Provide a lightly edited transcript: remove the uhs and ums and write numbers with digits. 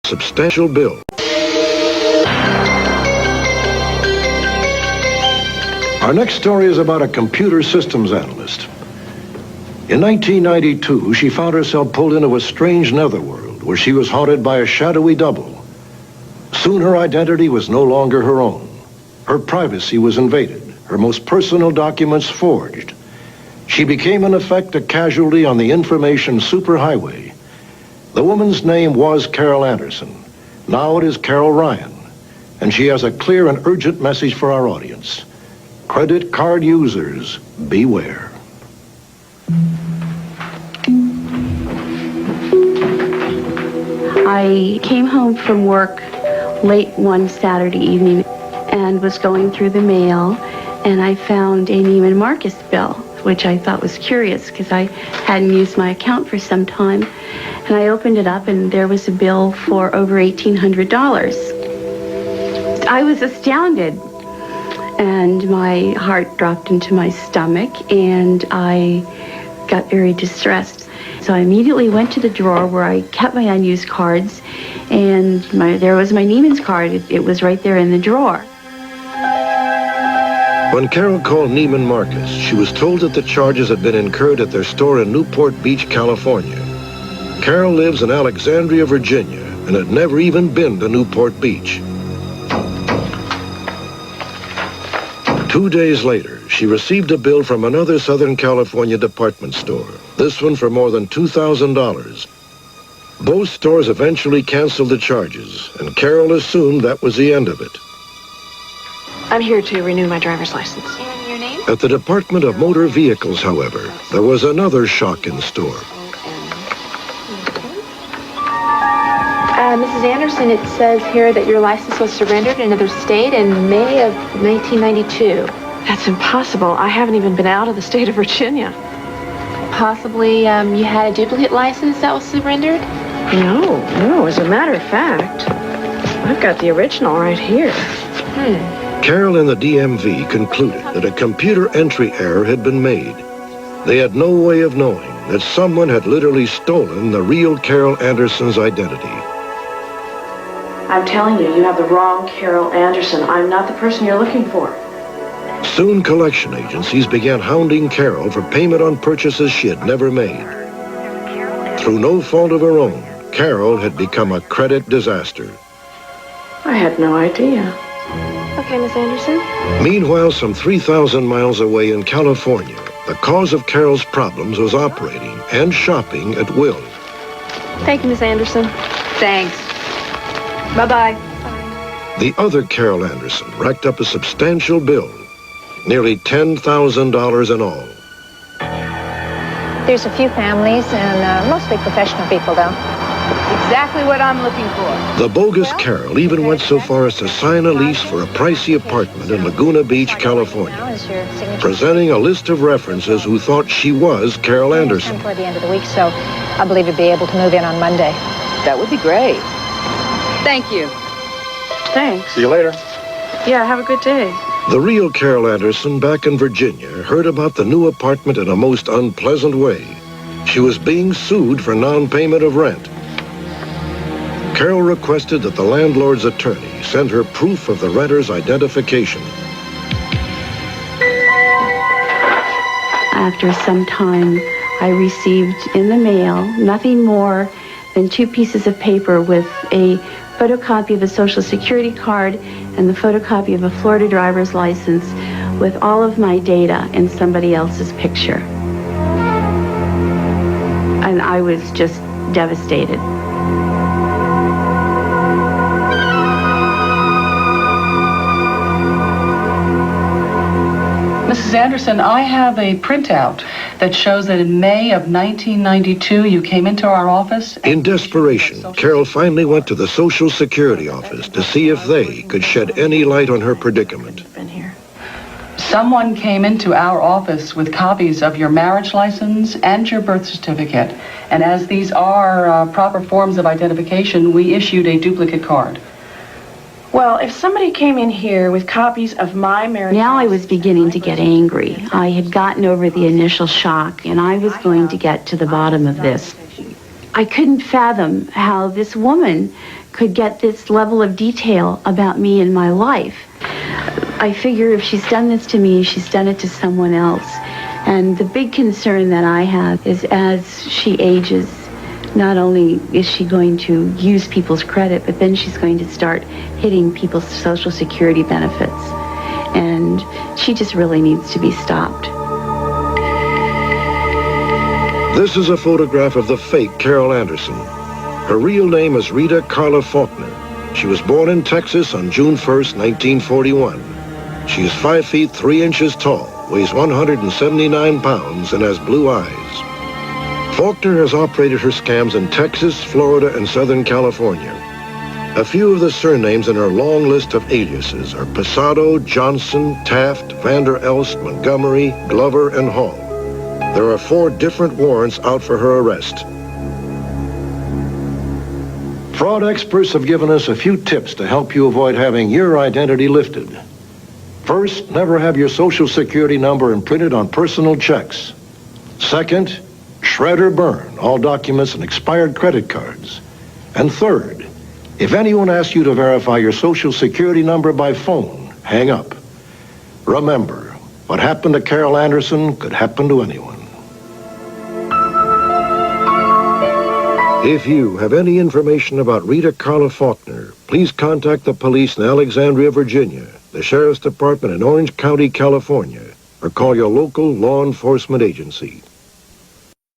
substantial bill. Our next story is about a computer systems analyst. In 1992, she found herself pulled into a strange netherworld where she was haunted by a shadowy double. Soon her identity was no longer her own. Her privacy was invaded, her most personal documents forged. She became, in effect, a casualty on the information superhighway. The woman's name was Carol Anderson. Now it is Carol Ryan, and she has a clear and urgent message for our audience. Credit card users, beware. I came home from work late one Saturday evening and was going through the mail, and I found a Neiman Marcus bill, which I thought was curious because I hadn't used my account for some time. And I opened it up, and there was a bill for over $1,800. I was astounded, and my heart dropped into my stomach, and I got very distressed. So I immediately went to the drawer where I kept my unused cards, and there was my Neiman's card. It was right there in the drawer. When Carol called Neiman Marcus, she was told that the charges had been incurred at their store in Newport Beach, California. Carol lives in Alexandria, Virginia, and had never even been to Newport Beach. 2 days later, she received a bill from another Southern California department store, this one for more than $2,000. Both stores eventually canceled the charges, and Carol assumed that was the end of it. I'm here to renew my driver's license. And your name? At the Department of Motor Vehicles, however, there was another shock in store. Mrs. Anderson, it says here that your license was surrendered in another state in May of 1992. That's impossible. I haven't even been out of the state of Virginia. Possibly you had a duplicate license that was surrendered? No. As a matter of fact, I've got the original right here. Carol and the DMV concluded that a computer entry error had been made. They had no way of knowing that someone had literally stolen the real Carol Anderson's identity. I'm telling you, you have the wrong Carol Anderson. I'm not the person you're looking for. Soon collection agencies began hounding Carol for payment on purchases she had never made. Through no fault of her own, Carol had become a credit disaster. I had no idea. Okay, Miss Anderson. Meanwhile, some 3,000 miles away in California, the cause of Carol's problems was operating and shopping at will. Thank you, Miss Anderson. Thanks. Bye-bye. The other Carol Anderson racked up a substantial bill, nearly $10,000 in all. There's a few families and mostly professional people, though. Exactly what I'm looking for. The bogus Carol even went so far as to sign a lease for a pricey apartment in Laguna Beach, California, presenting a list of references who thought she was Carol Anderson. Toward the end of the week, so I believe you'd be able to move in on Monday. That would be great. Thank you. Thanks. See you later. Yeah, have a good day. The real Carol Anderson back in Virginia heard about the new apartment in a most unpleasant way. She was being sued for non-payment of rent. Carol requested that the landlord's attorney send her proof of the renter's identification. After some time, I received in the mail nothing more than 2 pieces of paper with a photocopy of a Social Security card and the photocopy of a Florida driver's license with all of my data in somebody else's picture. And I was just devastated. Mrs. Anderson, I have a printout that shows that in May of 1992, you came into our office. In desperation, Carol finally went to the Social Security office to see if they could shed any light on her predicament. Someone came into our office with copies of your marriage license and your birth certificate. And as these are proper forms of identification, we issued a duplicate card. Well, if somebody came in here with copies of my marriage... Now I was beginning to get angry. I had gotten over the initial shock, and I was going to get to the bottom of this. I couldn't fathom how this woman could get this level of detail about me and my life. I figure if she's done this to me, she's done it to someone else. And the big concern that I have is as she ages, not only is she going to use people's credit, but then she's going to start hitting people's Social Security benefits. And she just really needs to be stopped. This is a photograph of the fake Carol Anderson. Her real name is Rita Carla Faulkner. She was born in Texas on June 1st, 1941. She is 5 feet 3 inches tall, weighs 179 pounds, and has blue eyes. Faulkner has operated her scams in Texas, Florida, and Southern California. A few of the surnames in her long list of aliases are Posado, Johnson, Taft, Vander Elst, Montgomery, Glover, and Hall. There are 4 different warrants out for her arrest. Fraud experts have given us a few tips to help you avoid having your identity lifted. First, never have your Social Security number imprinted on personal checks. Second, shred or burn all documents and expired credit cards. And third, if anyone asks you to verify your Social Security number by phone, hang up. Remember, what happened to Carol Anderson could happen to anyone. If you have any information about Rita Carla Faulkner, please contact the police in Alexandria, Virginia, the Sheriff's Department in Orange County, California, or call your local law enforcement agency.